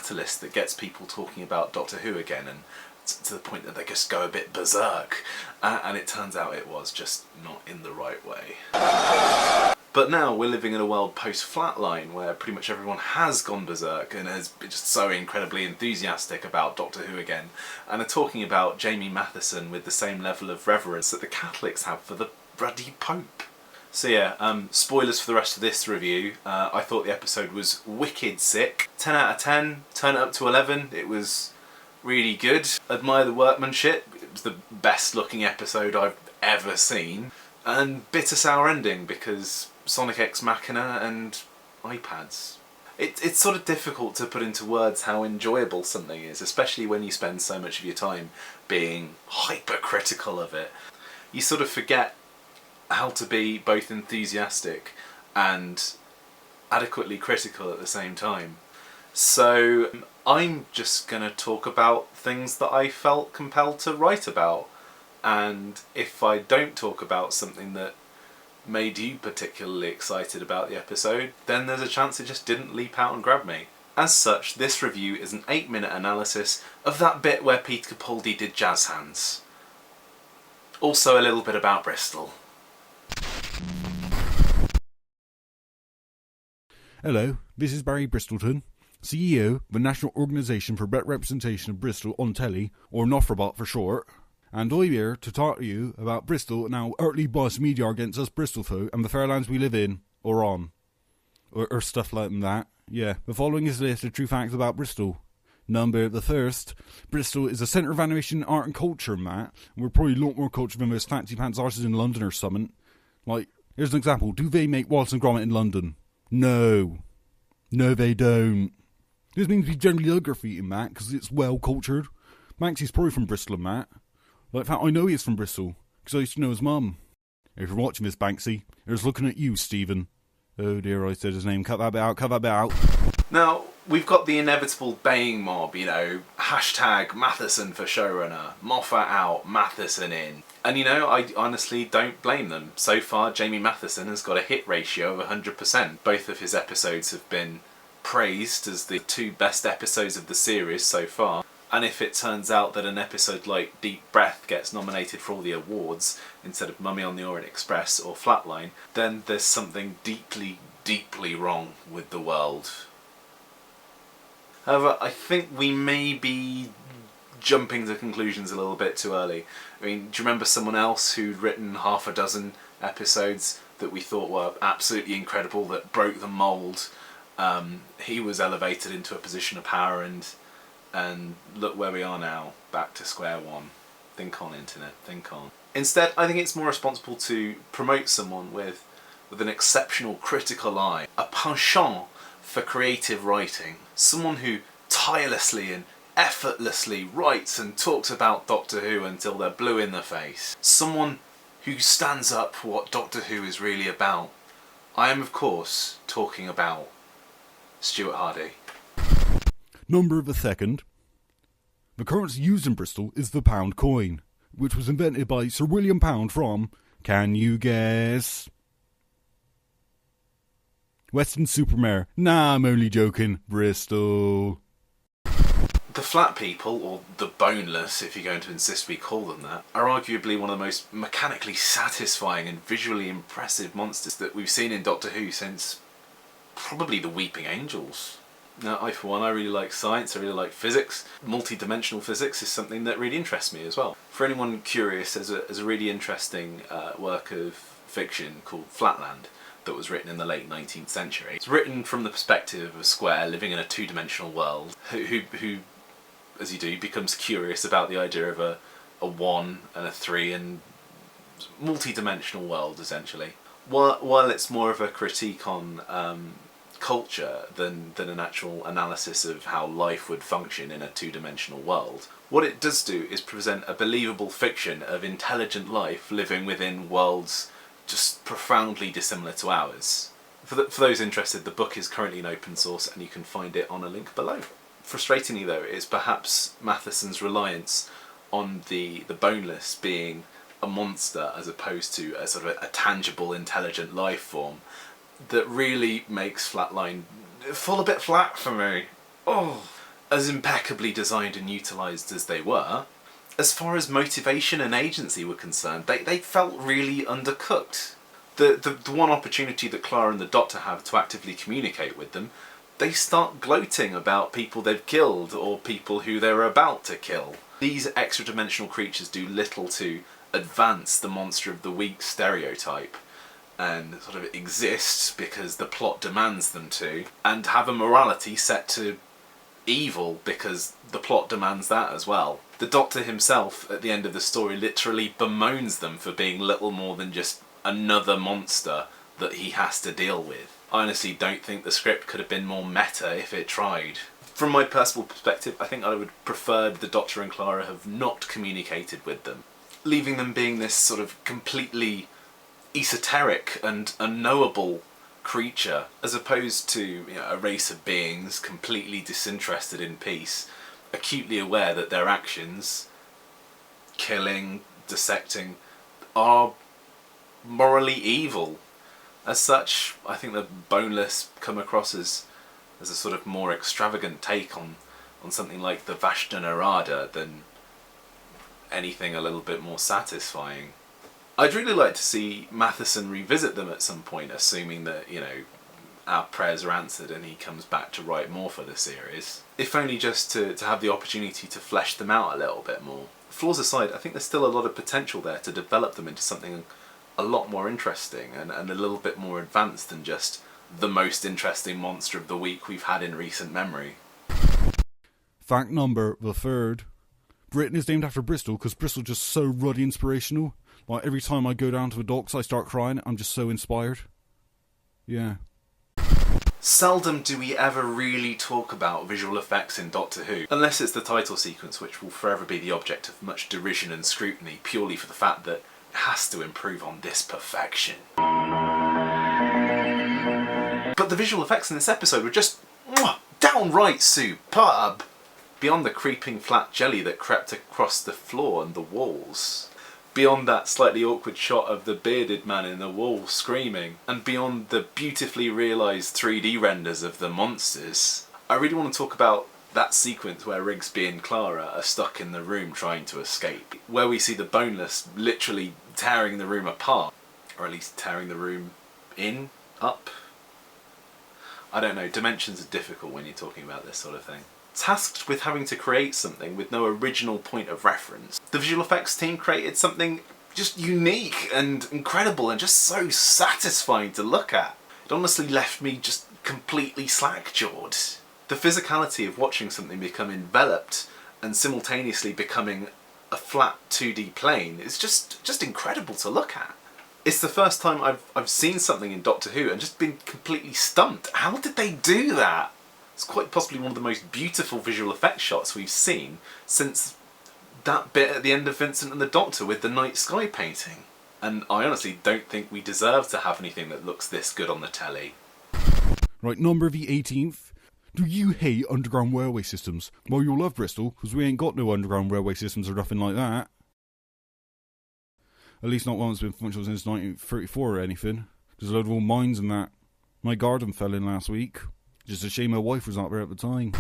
catalyst that gets people talking about Doctor Who again, and to the point that they just go a bit berserk, and it turns out it was just not in the right way. But now we're living in a world post-Flatline where pretty much everyone has gone berserk and has been just so incredibly enthusiastic about Doctor Who again, and are talking about Jamie Mathieson with the same level of reverence that the Catholics have for the bloody Pope. So yeah, spoilers for the rest of this review. I thought the episode was wicked sick. 10 out of 10, turn it up to 11, it was really good. Admire the workmanship, it was the best looking episode I've ever seen. And bitter sour ending because Sonic X Machina and iPads. It's sort of difficult to put into words how enjoyable something is, especially when you spend so much of your time being hypercritical of it. You sort of forget how to be both enthusiastic and adequately critical at the same time. So I'm just going to talk about things that I felt compelled to write about, and if I don't talk about something that made you particularly excited about the episode, then there's a chance it just didn't leap out and grab me. As such, this review is an 8-minute analysis of that bit where Peter Capaldi did jazz hands. Also a little bit about Bristol. Hello, this is Barry Bristolton, CEO of the National Organisation for Better Representation of Bristol on Telly, or NOFRABOT for short, and I'm here to talk to you about Bristol and how earthly boss media against us Bristol folk and the fair lands we live in, or on. Or stuff like that. Yeah, the following is a list of true facts about Bristol. Number the first, Bristol is a centre of animation, art and culture, Matt. And we're probably a lot more cultured than those fancy pants arses in London or something. Like, here's an example. Do they make Wallace and Gromit in London? No. No, they don't. This means we generally love graffiti, Matt, because it's well cultured. Maxie's probably from Bristol, Matt. Like, in fact, I know he is from Bristol, because I used to know his mum. If you're watching this, Banksy, here's looking at you, Stephen. Oh dear, I said his name. Cut that bit out, cut that bit out. Now, we've got the inevitable baying mob, you know, hashtag Mathieson for showrunner, Moffat out, Mathieson in. And you know, I honestly don't blame them. So far, Jamie Mathieson has got a hit ratio of 100%. Both of his episodes have been praised as the 2 best episodes of the series so far. And if it turns out that an episode like Deep Breath gets nominated for all the awards instead of Mummy on the Orient Express or Flatline, then there's something deeply, deeply wrong with the world. However, I think we may be jumping to conclusions a little bit too early. I mean, do you remember someone else who'd written half a dozen episodes that we thought were absolutely incredible, that broke the mould? He was elevated into a position of power, and look where we are now, back to square one. Think on, internet, think on. Instead, I think it's more responsible to promote someone with an exceptional critical eye, a penchant for creative writing, someone who tirelessly and effortlessly writes and talks about Doctor Who until they're blue in the face. Someone who stands up for what Doctor Who is really about. I am, of course, talking about Stuart Hardy. Number the second. The currency used in Bristol is the pound coin, which was invented by Sir William Pound from, can you guess? Weston-super-Mare. Nah, I'm only joking. Bristol. The Flat People, or the Boneless, if you're going to insist we call them that, are arguably one of the most mechanically satisfying and visually impressive monsters that we've seen in Doctor Who since probably the Weeping Angels. Now, for one, I really like science, I really like physics. Multi-dimensional physics is something that really interests me as well. For anyone curious, there's a really interesting work of fiction called Flatland that was written in the late 19th century. It's written from the perspective of a square living in a 2-dimensional world who, as you do, becomes curious about the idea of a 1 and a 3 and multi-dimensional world, essentially. While it's more of a critique on culture than an actual analysis of how life would function in a 2-dimensional world, what it does do is present a believable fiction of intelligent life living within worlds just profoundly dissimilar to ours. For those interested, the book is currently in open source and you can find it on a link below. Frustratingly though, is perhaps Mathieson's reliance on the Boneless being a monster as opposed to a sort of a tangible, intelligent life form that really makes Flatline fall a bit flat for me. Oh, as impeccably designed and utilised as they were, as far as motivation and agency were concerned, they felt really undercooked. The one opportunity that Clara and the Doctor have to actively communicate with them, they start gloating about people they've killed or people who they're about to kill. These extra-dimensional creatures do little to advance the monster of the week stereotype, and sort of exist because the plot demands them to, and have a morality set to evil because the plot demands that as well. The Doctor himself, at the end of the story, literally bemoans them for being little more than just another monster that he has to deal with. I honestly don't think the script could have been more meta if it tried. From my personal perspective, I think I would prefer the Doctor and Clara have not communicated with them, leaving them being this sort of completely esoteric and unknowable creature, as opposed to a race of beings completely disinterested in peace, acutely aware that their actions, killing, dissecting, are morally evil. As such, I think that Boneless come across as a sort of more extravagant take on something like the Vashta Narada than anything a little bit more satisfying. I'd really like to see Mathieson revisit them at some point, assuming that, our prayers are answered and he comes back to write more for the series. If only just to have the opportunity to flesh them out a little bit more. Flaws aside, I think there's still a lot of potential there to develop them into something a lot more interesting and a little bit more advanced than just the most interesting monster of the week we've had in recent memory. Fact number the third. Britain is named after Bristol because Bristol's just so ruddy inspirational. Like, every time I go down to the docks I start crying. I'm just so inspired. Yeah. Seldom do we ever really talk about visual effects in Doctor Who, unless it's the title sequence, which will forever be the object of much derision and scrutiny, purely for the fact that it has to improve on this perfection. But the visual effects in this episode were just downright superb, beyond the creeping flat jelly that crept across the floor and the walls, beyond that slightly awkward shot of the bearded man in the wall screaming, and beyond the beautifully realised 3D renders of the monsters. I really want to talk about that sequence where Rigsby and Clara are stuck in the room trying to escape, where we see the Boneless literally tearing the room apart, or at least tearing the room up. I don't know, dimensions are difficult when you're talking about this sort of thing. Tasked with having to create something with no original point of reference, the visual effects team created something just unique and incredible and just so satisfying to look at. It honestly left me just completely slack-jawed. The physicality of watching something become enveloped and simultaneously becoming a flat 2D plane is just incredible to look at. It's the first time I've seen something in Doctor Who and just been completely stumped. How did they do that? It's quite possibly one of the most beautiful visual effects shots we've seen since that bit at the end of Vincent and the Doctor with the night sky painting. And I honestly don't think we deserve to have anything that looks this good on the telly. Right, number the 18th. Do you hate underground railway systems? Well, you'll love Bristol, because we ain't got no underground railway systems or nothing like that. At least not one that's been functional since 1934 or anything. There's a load of old mines and that. My garden fell in last week. Just a shame my wife was not there at the time.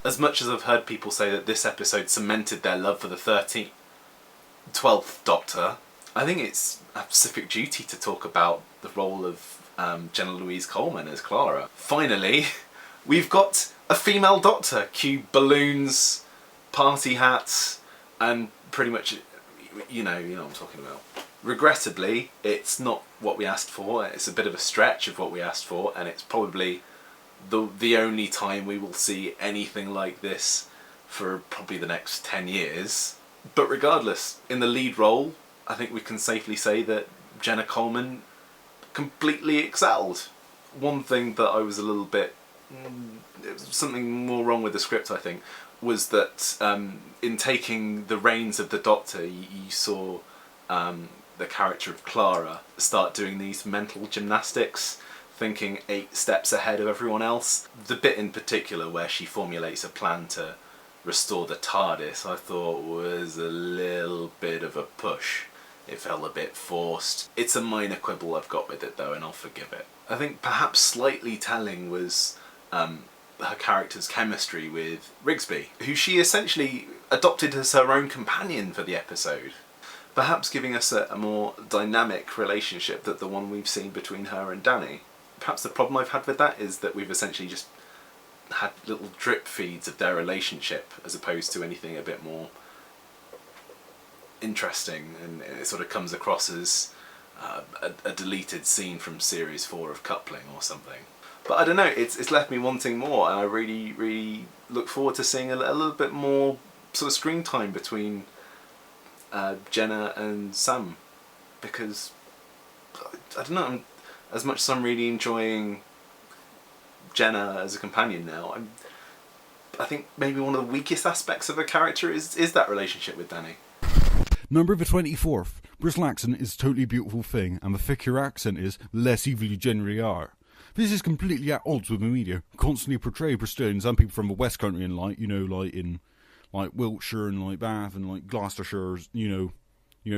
As much as I've heard people say that this episode cemented their love for the 12th Doctor, I think it's a specific duty to talk about the role of Jenna Louise Coleman as Clara. Finally, we've got a female Doctor. Cue balloons, party hats, and pretty much, you know what I'm talking about. Regrettably, it's not what we asked for. It's a bit of a stretch of what we asked for, and it's probably the only time we will see anything like this for probably the next 10 years. But regardless, in the lead role, I think we can safely say that Jenna Coleman completely excelled. One thing that I was a little bit... It was something more wrong with the script, I think, was that in taking the reins of the Doctor, you saw the character of Clara start doing these mental gymnastics, thinking 8 steps ahead of everyone else. The bit in particular where she formulates a plan to restore the TARDIS, I thought was a little bit of a push. It felt a bit forced. It's a minor quibble I've got with it though, and I'll forgive it. I think perhaps slightly telling was her character's chemistry with Rigsby, who she essentially adopted as her own companion for the episode. Perhaps giving us a more dynamic relationship than the one we've seen between her and Danny. Perhaps the problem I've had with that is that we've essentially just had little drip feeds of their relationship as opposed to anything a bit more interesting, and it sort of comes across as a deleted scene from series 4 of Coupling or something. But I don't know, it's left me wanting more, and I really look forward to seeing a little bit more sort of screen time between Jenna and Sam, because I don't know, as much as I'm really enjoying Jenna as a companion now, I think maybe one of the weakest aspects of her character is that relationship with Danny. Number the 24th. Bristol accent is a totally beautiful thing, and the thicker your accent is, the less evil you generally are. This is completely at odds with the media. Constantly portray Bristolians and people from the West Country in in Wiltshire and Bath and Gloucestershire,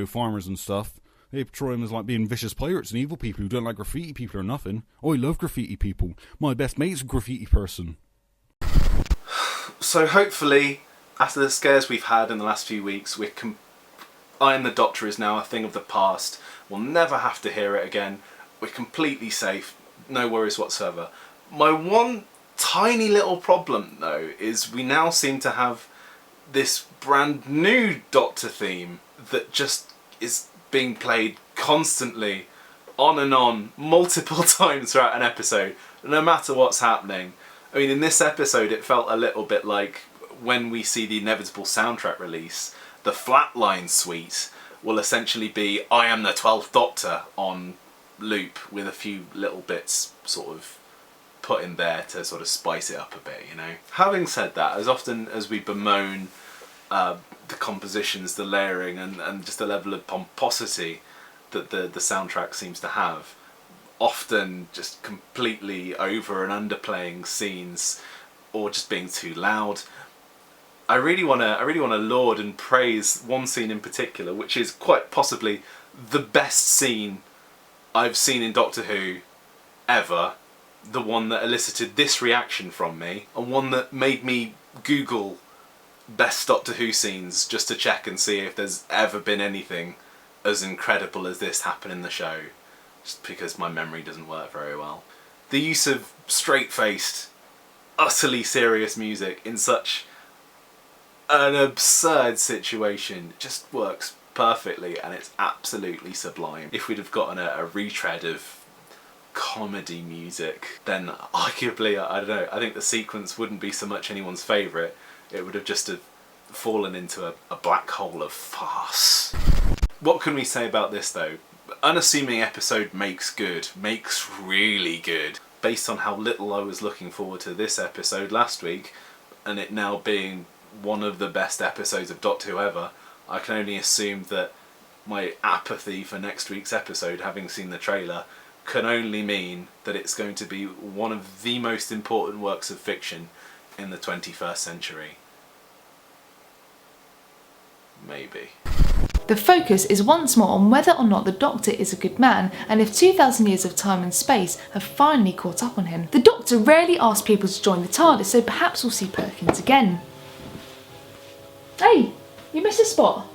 farmers and stuff. They portray them as being vicious pirates and evil people who don't like graffiti people or nothing. Oh, I love graffiti people. My best mate's a graffiti person. So hopefully, after the scares we've had in the last few weeks, I Am the Doctor is now a thing of the past. We'll never have to hear it again. We're completely safe. No worries whatsoever. My one tiny little problem, though, is we now seem to have this brand new Doctor theme that just is being played constantly, on and on, multiple times throughout an episode, no matter what's happening. I mean, in this episode it felt a little bit like when we see the inevitable soundtrack release, the Flatline suite will essentially be I Am the 12th Doctor on loop, with a few little bits sort of put in there to sort of spice it up a bit, Having said that, as often as we bemoan the compositions, the layering, and just the level of pomposity that the soundtrack seems to have, often just completely over and underplaying scenes or just being too loud, I really want to laud and praise one scene in particular, which is quite possibly the best scene I've seen in Doctor Who ever, the one that elicited this reaction from me, and one that made me Google best Doctor Who scenes just to check and see if there's ever been anything as incredible as this happen in the show, just because my memory doesn't work very well. The use of straight-faced, utterly serious music in such an absurd situation just works perfectly, and it's absolutely sublime. If we'd have gotten a retread of comedy music, then arguably, I don't know, I think the sequence wouldn't be so much anyone's favourite. It would have just fallen into a black hole of farce. What can we say about this though? Unassuming episode makes really good. Based on how little I was looking forward to this episode last week, and it now being one of the best episodes of Doctor Who ever, I can only assume that my apathy for next week's episode, having seen the trailer, can only mean that it's going to be one of the most important works of fiction in the 21st century. Maybe. The focus is once more on whether or not the Doctor is a good man, and if 2,000 years of time and space have finally caught up on him. The Doctor rarely asks people to join the TARDIS, so perhaps we'll see Perkins again. Hey, you missed a spot.